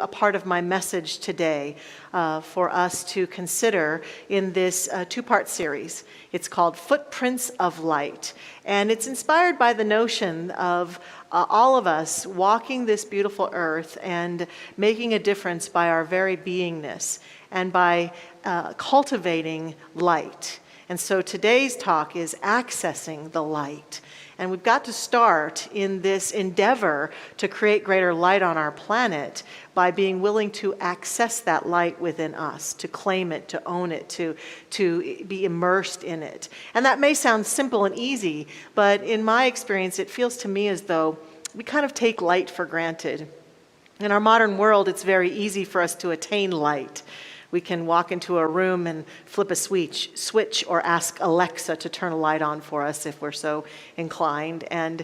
A part of my message today for us to consider in this two-part series. It's called Footprints of Light, and it's inspired by the notion of all of us walking this beautiful earth and making a difference by our very beingness and by cultivating light. And so today's talk is accessing the light. And we've got to start in this endeavor to create greater light on our planet by being willing to access that light within us, to claim it, to own it, to be immersed in it. And that may sound simple and easy, but in my experience, it feels to me as though we kind of take light for granted. In our modern world, it's very easy for us to attain light. We can walk into a room and flip a switch or ask Alexa to turn a light on for us if we're so inclined. And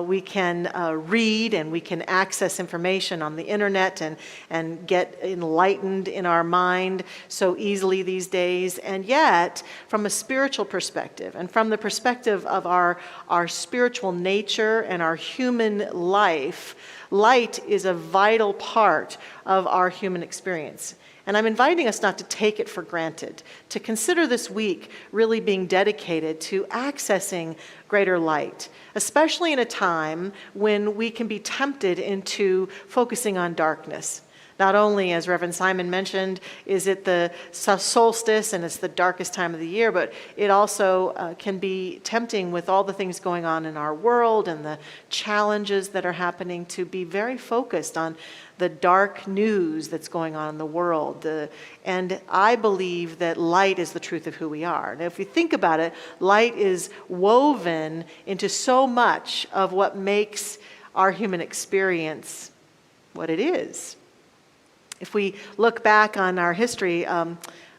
we can read and we can access information on the internet and get enlightened in our mind so easily these days. And yet, from a spiritual perspective and from the perspective of our spiritual nature and our human life, light is a vital part of our human experience. And I'm inviting us not to take it for granted, to consider this week really being dedicated to accessing greater light, especially in a time when we can be tempted into focusing on darkness. Not only, as Reverend Simon mentioned, is it the solstice and it's the darkest time of the year, but it also can be tempting with all the things going on in our world and the challenges that are happening to be very focused on the dark news that's going on in the world. And I believe that light is the truth of who we are. Now, if you think about it, light is woven into so much of what makes our human experience what it is. If we look back on our history,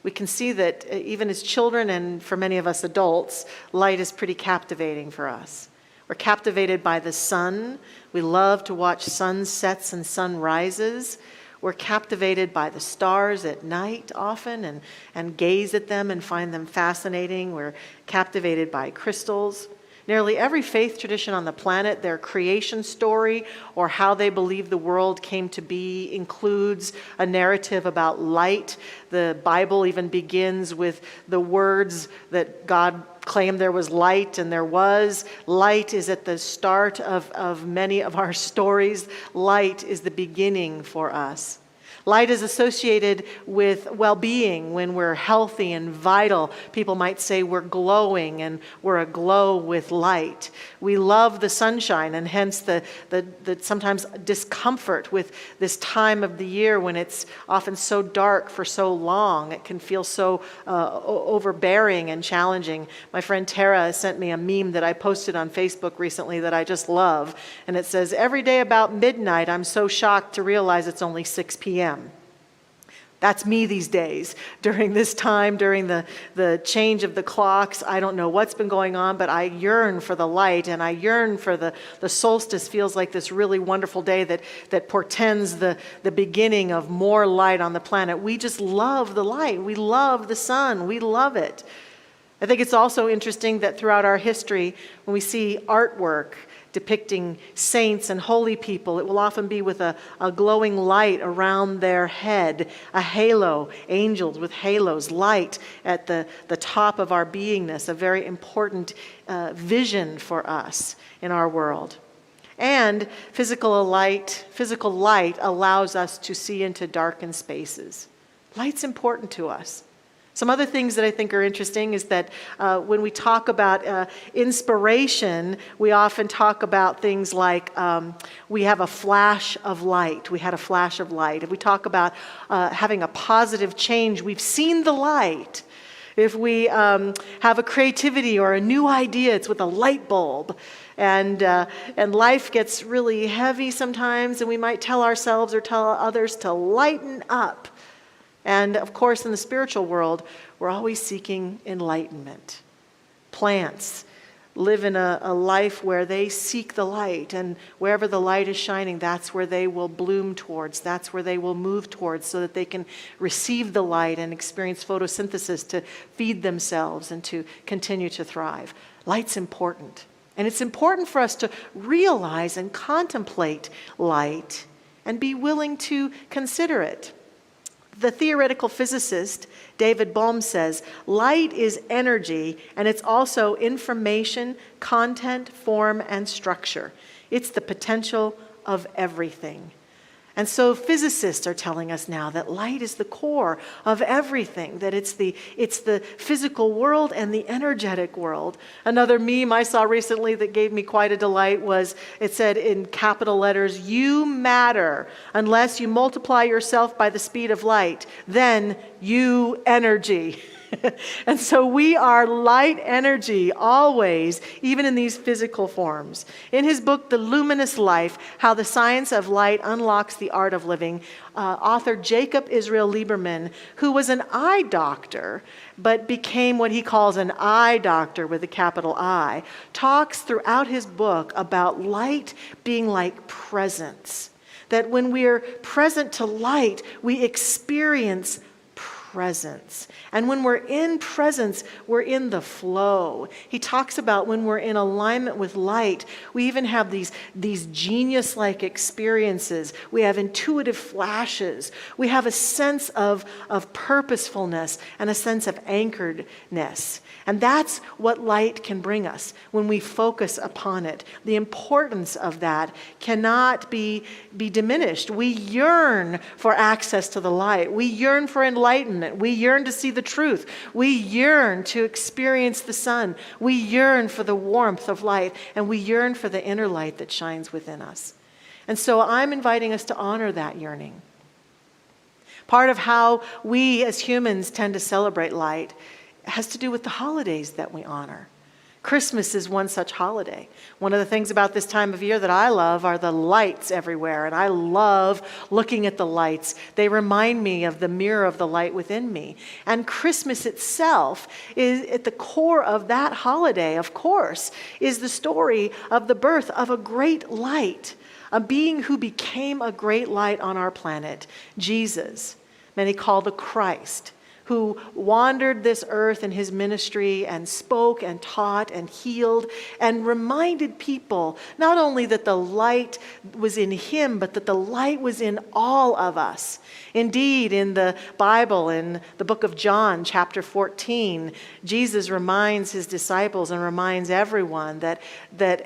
we can see that even as children and for many of us adults, light is pretty captivating for us. We're captivated by the sun. We love to watch sunsets and sunrises. We're captivated by the stars at night often and gaze at them and find them fascinating. We're captivated by crystals. Nearly every faith tradition on the planet, their creation story or how they believe the world came to be includes a narrative about light. The Bible even begins with the words that God claimed there was light, and there was. Light is at the start of many of our stories. Light is the beginning for us. Light is associated with well-being. When we're healthy and vital, people might say we're glowing and we're aglow with light. We love the sunshine, and hence the sometimes discomfort with this time of the year when it's often so dark for so long. It can feel so overbearing and challenging. My friend Tara sent me a meme that I posted on Facebook recently that I just love, and it says, "Every day about midnight, I'm so shocked to realize it's only 6 p.m. That's me these days. During this time, during the change of the clocks, I don't know what's been going on, but I yearn for the light, and I yearn for the solstice. Feels like this really wonderful day that portends the beginning of more light on the planet. We just love the light. We love the sun. We love it. I think it's also interesting that throughout our history, when we see artwork depicting saints and holy people, it will often be with a glowing light around their head, a halo, angels with halos, light at the top of our beingness, a very important vision for us in our world. And physical light allows us to see into darkened spaces. Light's important to us. Some other things that I think are interesting is that when we talk about inspiration, we often talk about things like we have a flash of light. We had a flash of light. If we talk about having a positive change, we've seen the light. If we have a creativity or a new idea, it's with a light bulb. And life gets really heavy sometimes, and we might tell ourselves or tell others to lighten up. And of course, in the spiritual world, we're always seeking enlightenment. Plants live in a life where they seek the light, and wherever the light is shining, that's where they will bloom towards, that's where they will move towards, so that they can receive the light and experience photosynthesis to feed themselves and to continue to thrive. Light's important. And it's important for us to realize and contemplate light and be willing to consider it. The theoretical physicist David Bohm says, light is energy, and it's also information, content, form, and structure. It's the potential of everything. And so physicists are telling us now that light is the core of everything, that it's the physical world and the energetic world. Another meme I saw recently that gave me quite a delight was, it said in capital letters, "You matter unless you multiply yourself by the speed of light, then you energy." And so we are light energy always, even in these physical forms. In his book, The Luminous Life, How the Science of Light Unlocks the Art of Living, author Jacob Israel Lieberman, who was an eye doctor, but became what he calls an eye doctor with a capital I, talks throughout his book about light being like presence. That when we are present to light, we experience presence. And when we're in presence, we're in the flow. He talks about when we're in alignment with light, we even have these genius-like experiences. We have intuitive flashes. We have a sense of purposefulness and a sense of anchoredness. And that's what light can bring us when we focus upon it. The importance of that cannot be diminished. We yearn for access to the light. We yearn for enlightenment. We yearn to see the truth. We yearn to experience the sun. We yearn for the warmth of light, and we yearn for the inner light that shines within us. And so I'm inviting us to honor that yearning. Part of how we as humans tend to celebrate light has to do with the holidays that we honor. Christmas is one such holiday. One of the things about this time of year that I love are the lights everywhere, and I love looking at the lights. They remind me of the mirror of the light within me. And Christmas itself is at the core of that holiday, of course, is the story of the birth of a great light, a being who became a great light on our planet, Jesus, many call the Christ, who wandered this earth in his ministry and spoke and taught and healed and reminded people not only that the light was in him, but that the light was in all of us. Indeed, in the Bible, in the book of John, chapter 14, Jesus reminds his disciples and reminds everyone that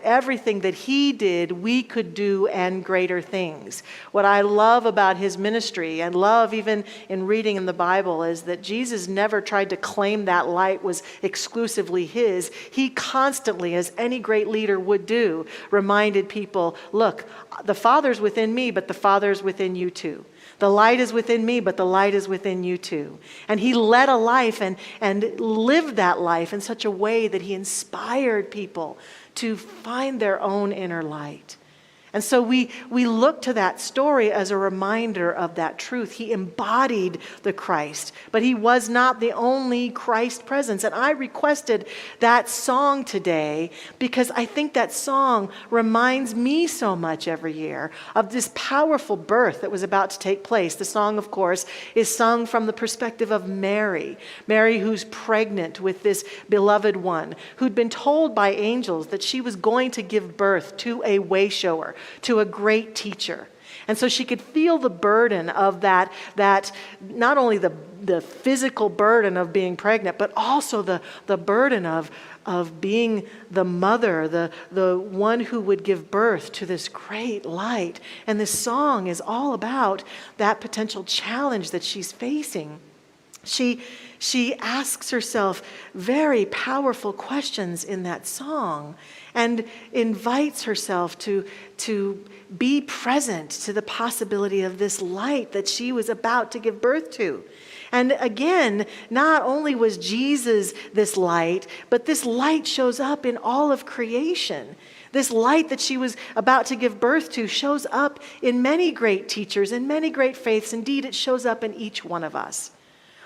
everything that he did, we could do and greater things. What I love about his ministry and love even in reading in the Bible is that Jesus never tried to claim that light was exclusively his. He constantly, as any great leader would do, reminded people, look, the Father's within me, but the Father's within you too. The light is within me, but the light is within you too. And he led a life and lived that life in such a way that he inspired people to find their own inner light. And so we look to that story as a reminder of that truth. He embodied the Christ, but he was not the only Christ presence. And I requested that song today because I think that song reminds me so much every year of this powerful birth that was about to take place. The song, of course, is sung from the perspective of Mary. Mary, who's pregnant with this beloved one, who'd been told by angels that she was going to give birth to a way-shower, to a great teacher. And so she could feel the burden of that not only the physical burden of being pregnant, but also the burden of being the mother, the one who would give birth to this great light. And this song is all about that potential challenge that she's facing. She asks herself very powerful questions in that song and invites herself to be present to the possibility of this light that she was about to give birth to. And again, not only was Jesus this light, but this light shows up in all of creation. This light that she was about to give birth to shows up in many great teachers and many great faiths. Indeed, it shows up in each one of us.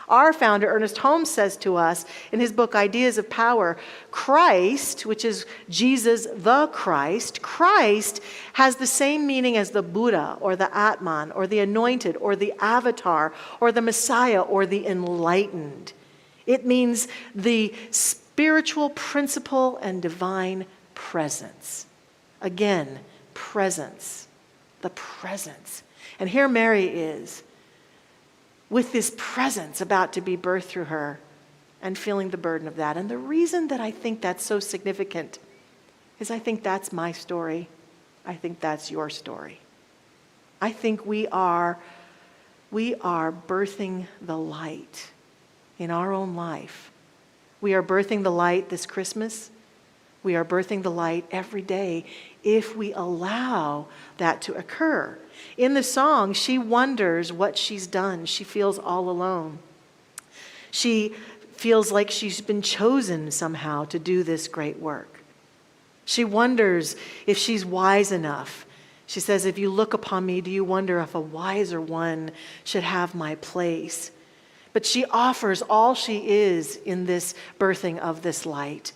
Our founder, Ernest Holmes, says to us in his book, Ideas of Power, Christ, which is Jesus the Christ, Christ has the same meaning as the Buddha or the Atman or the anointed or the avatar or the Messiah or the enlightened. It means the spiritual principle and divine presence. Again, presence, the presence. And here Mary is, with this presence about to be birthed through her, and feeling the burden of that. And the reason that I think that's so significant is I think that's my story. I think that's your story. I think we are birthing the light in our own life. We are birthing the light this Christmas. We are birthing the light every day if we allow that to occur. In the song, she wonders what she's done. She feels all alone. She feels like she's been chosen somehow to do this great work. She wonders if she's wise enough. She says, if you look upon me, do you wonder if a wiser one should have my place? But she offers all she is in this birthing of this light.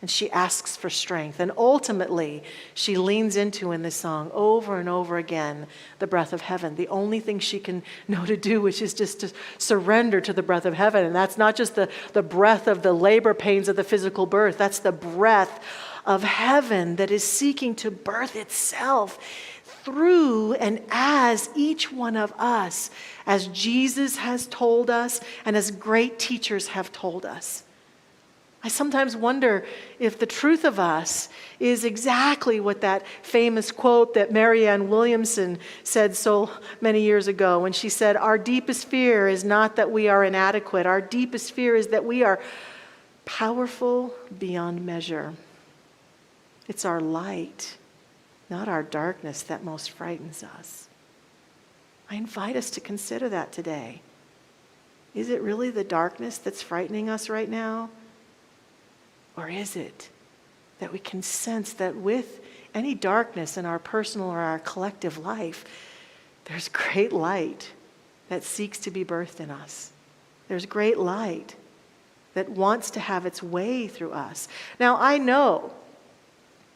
And she asks for strength. And ultimately, she leans into, in this song, over and over again, the breath of heaven. The only thing she can know to do, which is just to surrender to the breath of heaven. And that's not just the breath of the labor pains of the physical birth. That's the breath of heaven that is seeking to birth itself through and as each one of us, as Jesus has told us and as great teachers have told us. I sometimes wonder if the truth of us is exactly what that famous quote that Marianne Williamson said so many years ago when she said, our deepest fear is not that we are inadequate. Our deepest fear is that we are powerful beyond measure. It's our light, not our darkness, that most frightens us. I invite us to consider that today. Is it really the darkness that's frightening us right now? Or is it that we can sense that with any darkness in our personal or our collective life, there's great light that seeks to be birthed in us. There's great light that wants to have its way through us. Now, I know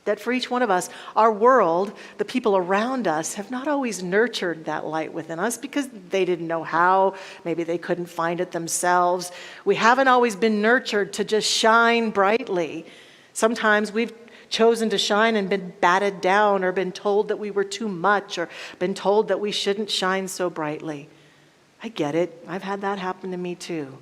that for each one of us, our world, the people around us, have not always nurtured that light within us because they didn't know how. Maybe they couldn't find it themselves. We haven't always been nurtured to just shine brightly. Sometimes we've chosen to shine and been batted down or been told that we were too much or been told that we shouldn't shine so brightly. I get it. I've had that happen to me too.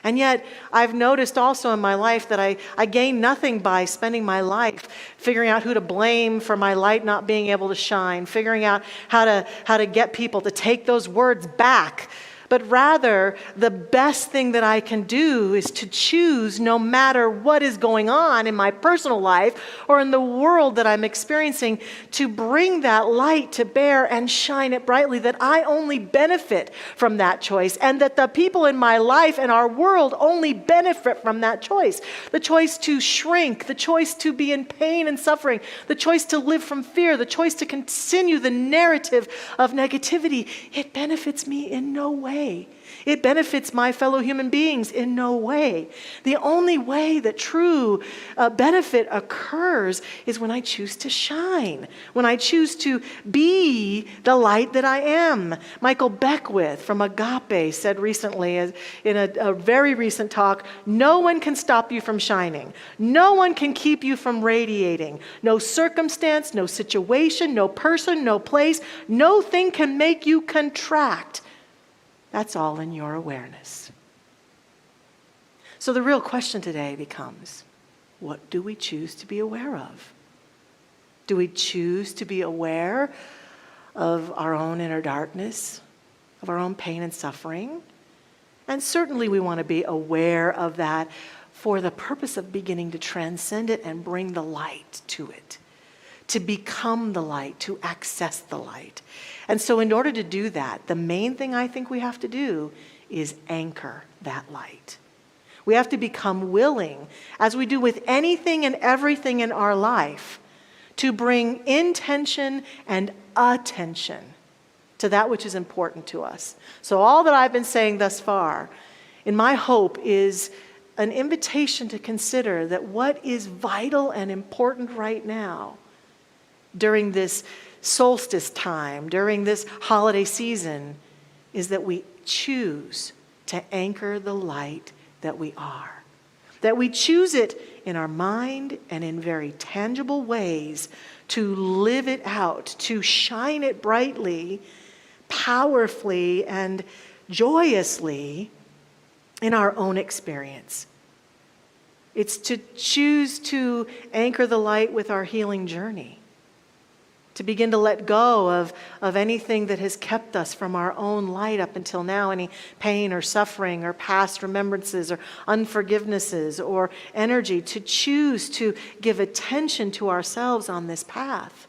And yet, I've noticed also in my life that I gain nothing by spending my life figuring out who to blame for my light not being able to shine, figuring out how to get people to take those words back. But rather, the best thing that I can do is to choose, no matter what is going on in my personal life or in the world that I'm experiencing, to bring that light to bear and shine it brightly, that I only benefit from that choice, and that the people in my life and our world only benefit from that choice. The choice to shrink, the choice to be in pain and suffering, the choice to live from fear, the choice to continue the narrative of negativity, it benefits me in no way. It benefits my fellow human beings in no way. The only way that true benefit occurs is when I choose to shine, when I choose to be the light that I am. Michael Beckwith from Agape said recently in a very recent talk, no one can stop you from shining. No one can keep you from radiating. No circumstance, no situation, no person, no place, no thing can make you contract. That's all in your awareness. So the real question today becomes, what do we choose to be aware of? Do we choose to be aware of our own inner darkness, of our own pain and suffering? And certainly we want to be aware of that for the purpose of beginning to transcend it and bring the light to it, to become the light, to access the light. And so in order to do that, the main thing I think we have to do is anchor that light. We have to become willing, as we do with anything and everything in our life, to bring intention and attention to that which is important to us. So all that I've been saying thus far, in my hope, is an invitation to consider that what is vital and important right now during this solstice time, during this holiday season, is that we choose to anchor the light that we are. That we choose it in our mind and in very tangible ways to live it out, to shine it brightly, powerfully and joyously in our own experience. It's to choose to anchor the light with our healing journey, to begin to let go of anything that has kept us from our own light up until now, any pain or suffering or past remembrances or unforgivenesses or energy, to choose to give attention to ourselves on this path.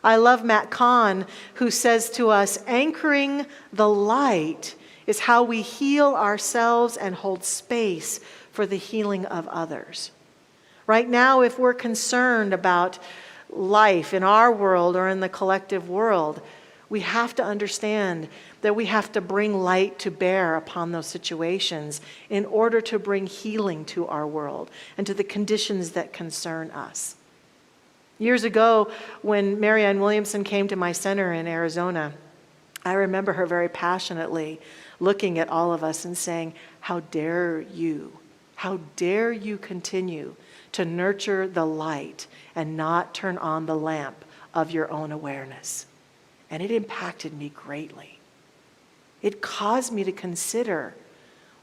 I love Matt Kahn, who says to us, anchoring the light is how we heal ourselves and hold space for the healing of others. Right now, if we're concerned about life in our world or in the collective world, we have to understand that we have to bring light to bear upon those situations in order to bring healing to our world and to the conditions that concern us. Years ago, when Marianne Williamson came to my center in Arizona, I remember her very passionately looking at all of us and saying, how dare you continue to nurture the light and not turn on the lamp of your own awareness. And it impacted me greatly. It caused me to consider,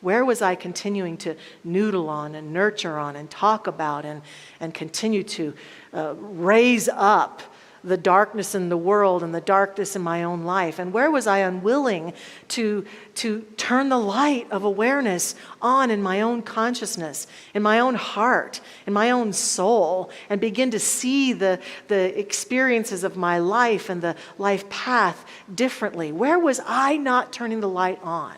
where was I continuing to noodle on and nurture on and talk about and continue to raise up the darkness in the world and the darkness in my own life? And where was I unwilling to turn the light of awareness on in my own consciousness, in my own heart, in my own soul, and begin to see the experiences of my life and the life path differently? Where was I not turning the light on?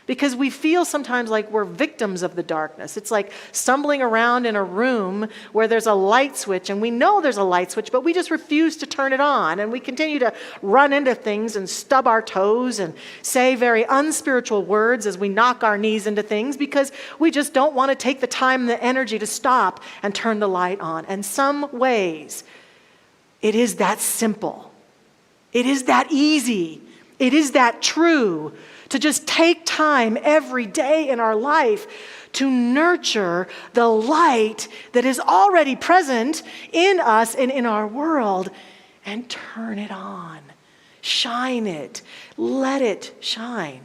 Because we feel sometimes like we're victims of the darkness. It's like stumbling around in a room where there's a light switch, and we know there's a light switch, but we just refuse to turn it on. And we continue to run into things and stub our toes and say very unspiritual words as we knock our knees into things because we just don't want to take the time and the energy to stop and turn the light on. And some ways, it is that simple. It is that easy. It is that true to just take time every day in our life to nurture the light that is already present in us and in our world and turn it on. Shine it. Let it shine.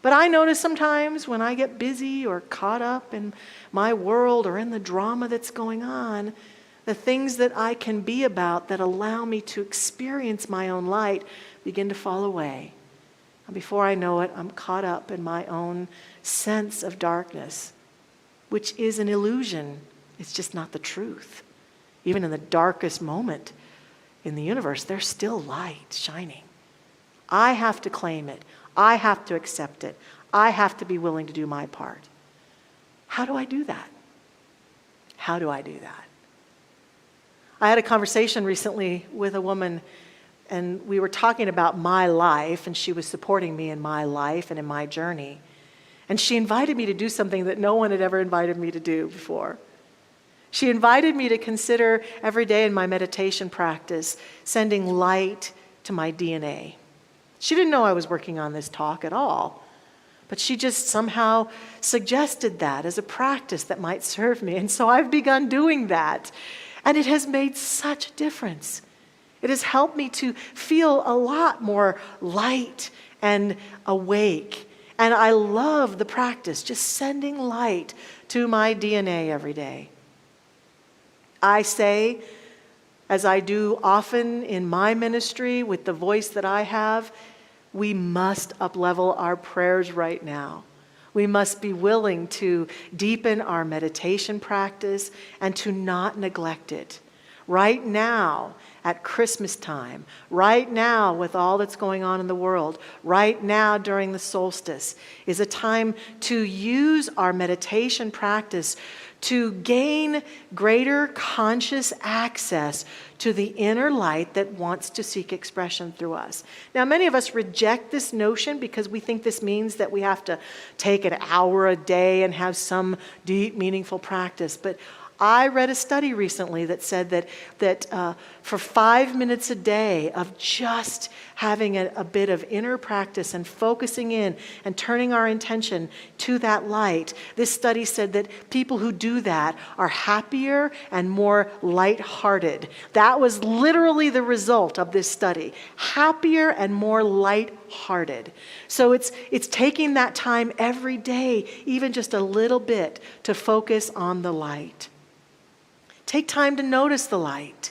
But I notice sometimes when I get busy or caught up in my world or in the drama that's going on, the things that I can be about that allow me to experience my own light begin to fall away. Before I know it, I'm caught up in my own sense of darkness, which is an illusion. It's just not the truth. Even in the darkest moment in the universe, there's still light shining. I have to claim it. I have to accept it. I have to be willing to do my part. How do I do that? How do I do that? I had a conversation recently with a woman, and we were talking about my life, and she was supporting me in my life and in my journey. And she invited me to do something that no one had ever invited me to do before. She invited me to consider every day in my meditation practice sending light to my DNA. She didn't know I was working on this talk at all, but she just somehow suggested that as a practice that might serve me. And so I've begun doing that, and it has made such a difference. It has helped me to feel a lot more light and awake. And I love the practice, just sending light to my DNA every day. I say, as I do often in my ministry with the voice that I have, we must up-level our prayers right now. We must be willing to deepen our meditation practice and to not neglect it. Right now, at Christmas time, right now with all that's going on in the world, right now during the solstice, is a time to use our meditation practice to gain greater conscious access to the inner light that wants to seek expression through us. Now, many of us reject this notion because we think this means that we have to take an hour a day and have some deep, meaningful practice. But I read a study recently that said that for 5 minutes a day of just having a bit of inner practice and focusing in and turning our intention to that light, this study said that people who do that are happier and more lighthearted. That was literally the result of this study. Happier and more lighthearted. So it's taking that time every day, even just a little bit, to focus on the light. Take time to notice the light.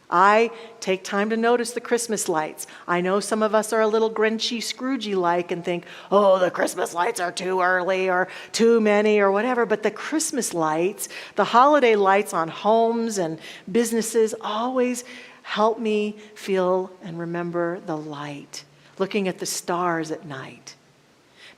I take time to notice the Christmas lights. I know some of us are a little Grinchy, Scroogey-like and think, oh, the Christmas lights are too early or too many or whatever. But the Christmas lights, the holiday lights on homes and businesses always help me feel and remember the light, looking at the stars at night.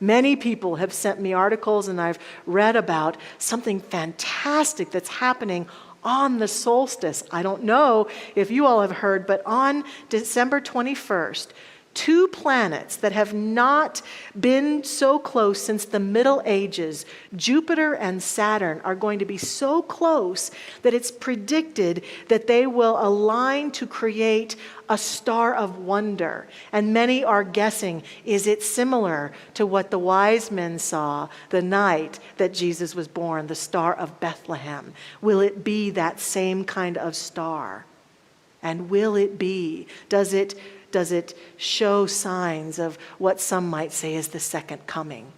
Many people have sent me articles, and I've read about something fantastic that's happening on the solstice. I don't know if you all have heard, but on December 21st, 2 planets that have not been so close since the Middle Ages, Jupiter and Saturn, are going to be so close that it's predicted that they will align to create a star of wonder. And many are guessing, is it similar to what the wise men saw the night that Jesus was born, the Star of Bethlehem? Will it be that same kind of star? And will it be? Does it show signs of what some might say is the second coming?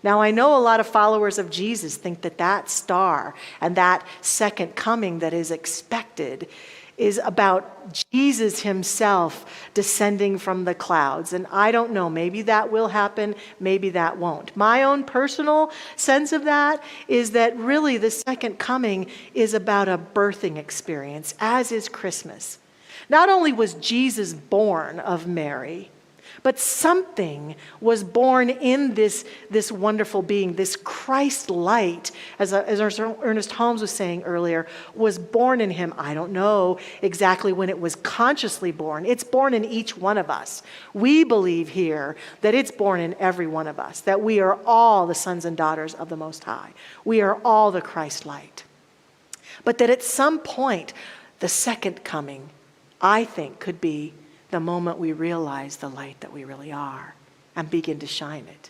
Now, I know a lot of followers of Jesus think that star and that second coming that is expected is about Jesus himself descending from the clouds. And I don't know, maybe that will happen, maybe that won't. My own personal sense of that is that really the second coming is about a birthing experience, as is Christmas. Not only was Jesus born of Mary, but something was born in this wonderful being, this Christ light, as Ernest Holmes was saying earlier, was born in him. I don't know exactly when it was consciously born. It's born in each one of us. We believe here that it's born in every one of us, that we are all the sons and daughters of the Most High. We are all the Christ light. But that at some point, the second coming, I think, could be the moment we realize the light that we really are and begin to shine it.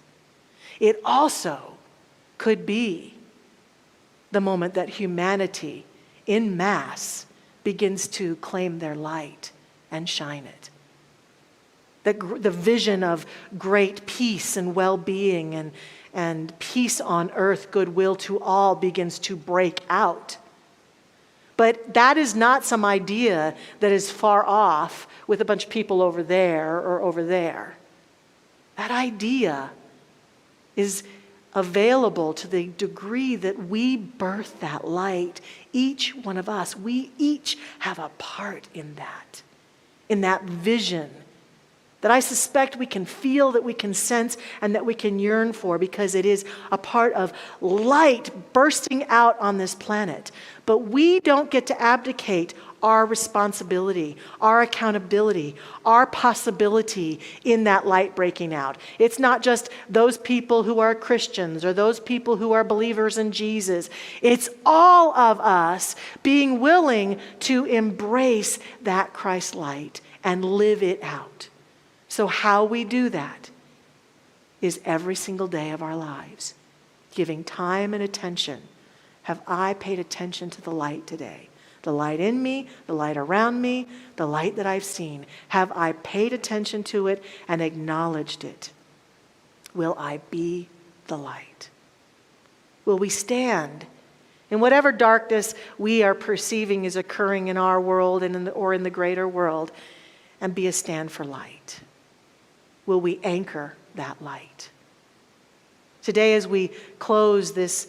It also could be the moment that humanity in mass begins to claim their light and shine it. The vision of great peace and well-being and peace on earth, goodwill to all begins to break out. But that is not some idea that is far off with a bunch of people over there or over there. That idea is available to the degree that we birth that light. Each one of us, we each have a part in that vision that I suspect we can feel, that we can sense, and that we can yearn for, because it is a part of light bursting out on this planet. But we don't get to abdicate our responsibility, our accountability, our possibility in that light breaking out. It's not just those people who are Christians or those people who are believers in Jesus. It's all of us being willing to embrace that Christ light and live it out. So how we do that is every single day of our lives, giving time and attention. Have I paid attention to the light today? The light in me, the light around me, the light that I've seen. Have I paid attention to it and acknowledged it? Will I be the light? Will we stand in whatever darkness we are perceiving is occurring in our world and or in the greater world, and be a stand for light? Will we anchor that light? Today, as we close this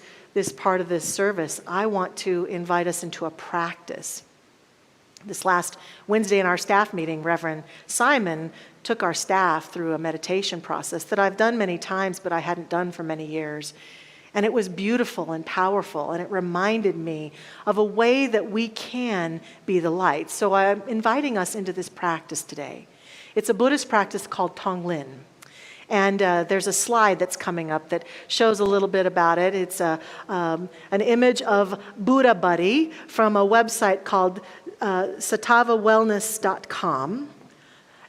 part of this service, I want to invite us into a practice. This last Wednesday in our staff meeting, Reverend Simon took our staff through a meditation process that I've done many times, but I hadn't done for many years. And it was beautiful and powerful, and it reminded me of a way that we can be the light. So I'm inviting us into this practice today. It's a Buddhist practice called Tonglen. And there's a slide that's coming up that shows a little bit about it. It's an image of Buddha Buddy from a website called satavawellness.com.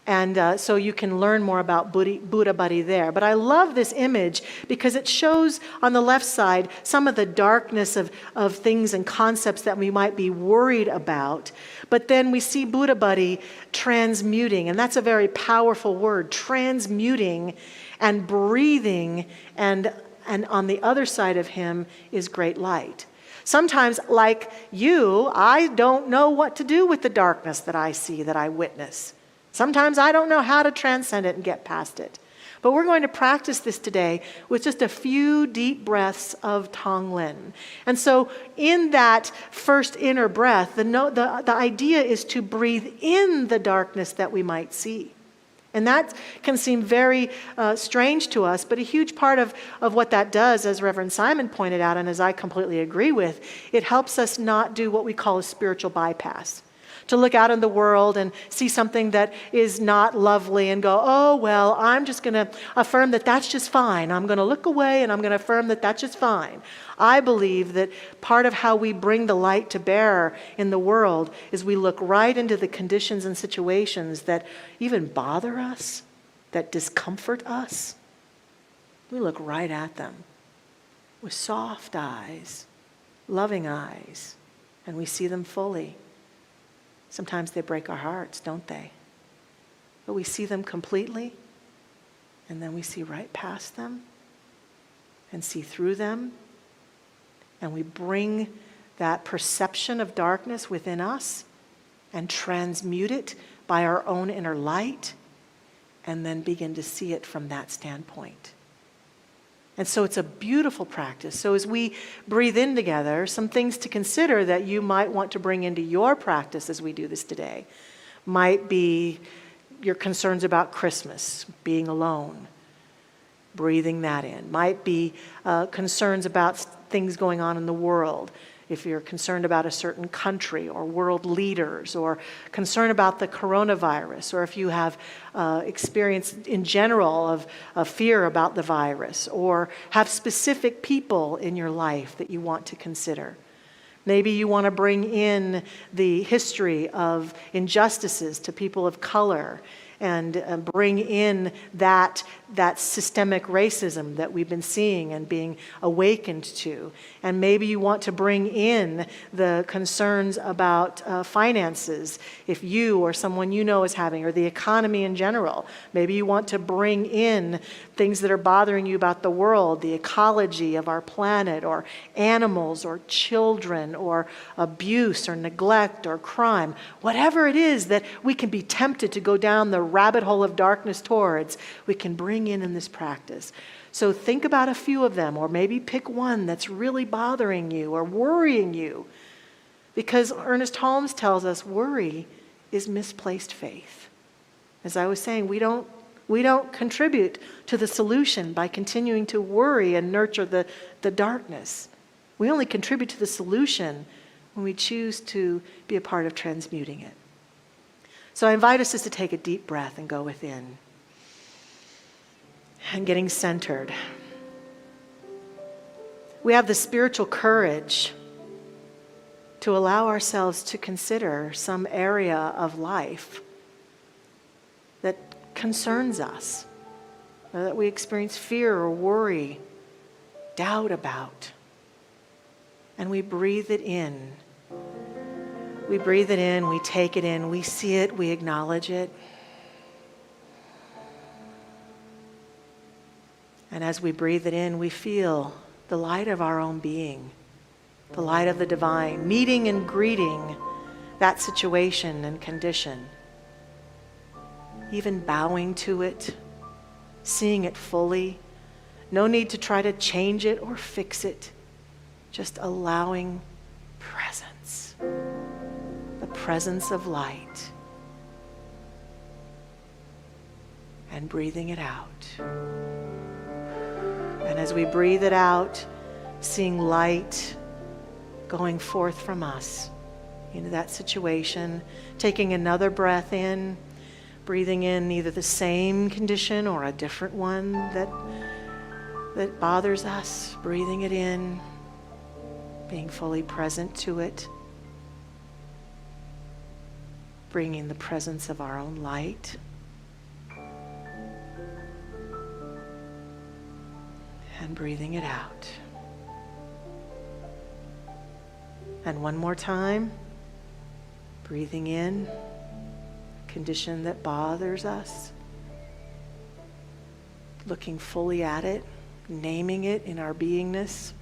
And so you can learn more about Buddha Buddy there. But I love this image because it shows on the left side some of the darkness of things and concepts that we might be worried about. But then we see Buddha Buddy transmuting, and that's a very powerful word, transmuting and breathing, and on the other side of him is great light. Sometimes, like you, I don't know what to do with the darkness that I see, that I witness. Sometimes I don't know how to transcend it and get past it. But we're going to practice this today with just a few deep breaths of Tonglen. And so in that first inner breath, the idea is to breathe in the darkness that we might see. And that can seem very strange to us, but a huge part of what that does, as Reverend Simon pointed out, and as I completely agree with, it helps us not do what we call a spiritual bypass. To look out in the world and see something that is not lovely and go, oh, well, I'm just going to affirm that that's just fine. I'm going to look away and I'm going to affirm that that's just fine. I believe that part of how we bring the light to bear in the world is we look right into the conditions and situations that even bother us, that discomfort us. We look right at them with soft eyes, loving eyes, and we see them fully. Sometimes they break our hearts, don't they? But we see them completely, and then we see right past them and see through them, and we bring that perception of darkness within us and transmute it by our own inner light, and then begin to see it from that standpoint. And so it's a beautiful practice. So as we breathe in together, some things to consider that you might want to bring into your practice as we do this today might be your concerns about Christmas, being alone, breathing that in. Might be concerns about things going on in the world. If you're concerned about a certain country or world leaders, or concerned about the coronavirus, or if you have experience in general of fear about the virus, or have specific people in your life that you want to consider. Maybe you want to bring in the history of injustices to people of color and bring in that systemic racism that we've been seeing and being awakened to. And maybe you want to bring in the concerns about finances, if you or someone you know is having, or the economy in general. Maybe you want to bring in things that are bothering you about the world, the ecology of our planet, or animals, or children, or abuse, or neglect, or crime. Whatever it is that we can be tempted to go down the rabbit hole of darkness towards, we can bring in this practice. So think about a few of them, or maybe pick one that's really bothering you or worrying you. Because Ernest Holmes tells us worry is misplaced faith. As I was saying, we don't contribute to the solution by continuing to worry and nurture the darkness. We only contribute to the solution when we choose to be a part of transmuting it. So I invite us just to take a deep breath and go within. And getting centered. We have the spiritual courage to allow ourselves to consider some area of life that concerns us, or that we experience fear or worry, doubt about. And we breathe it in. We breathe it in, we take it in, we see it, we acknowledge it. And as we breathe it in, we feel the light of our own being, the light of the divine, meeting and greeting that situation and condition, even bowing to it, seeing it fully. No need to try to change it or fix it, just allowing presence, the presence of light, and breathing it out. And as we breathe it out, seeing light going forth from us into that situation, taking another breath in, breathing in either the same condition or a different one that bothers us, breathing it in, being fully present to it, bringing the presence of our own light. And breathing it out. And one more time, breathing in, a condition that bothers us, looking fully at it, naming it in our beingness,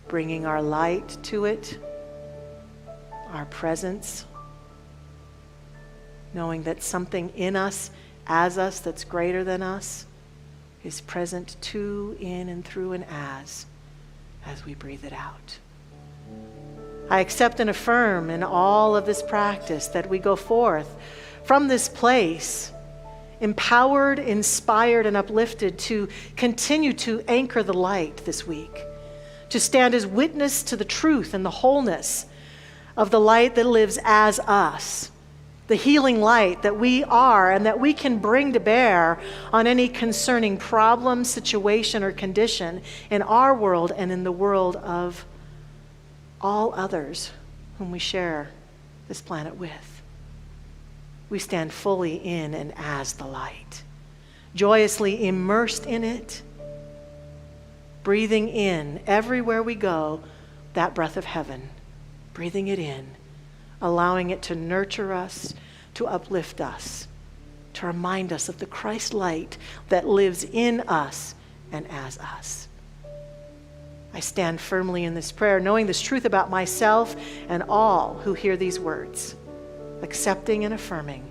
bringing our light to it, our presence, knowing that something in us, as us, that's greater than us, is present to, in, and through, and as we breathe it out. I accept and affirm in all of this practice that we go forth from this place empowered, inspired, and uplifted to continue to anchor the light this week, to stand as witness to the truth and the wholeness of the light that lives as us, the healing light that we are and that we can bring to bear on any concerning problem, situation, or condition in our world and in the world of all others whom we share this planet with. We stand fully in and as the light, joyously immersed in it, breathing in everywhere we go that breath of heaven, breathing it in, allowing it to nurture us, to uplift us, to remind us of the Christ light that lives in us and as us. I stand firmly in this prayer, knowing this truth about myself and all who hear these words, accepting and affirming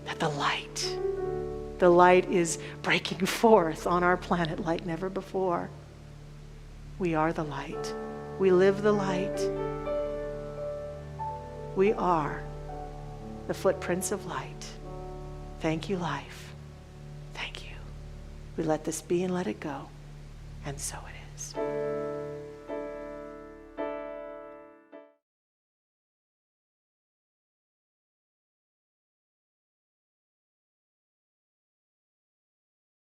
that the light is breaking forth on our planet like never before. We are the light. We live the light. We are the footprints of light. Thank you, life. Thank you. We let this be and let it go. And so it is.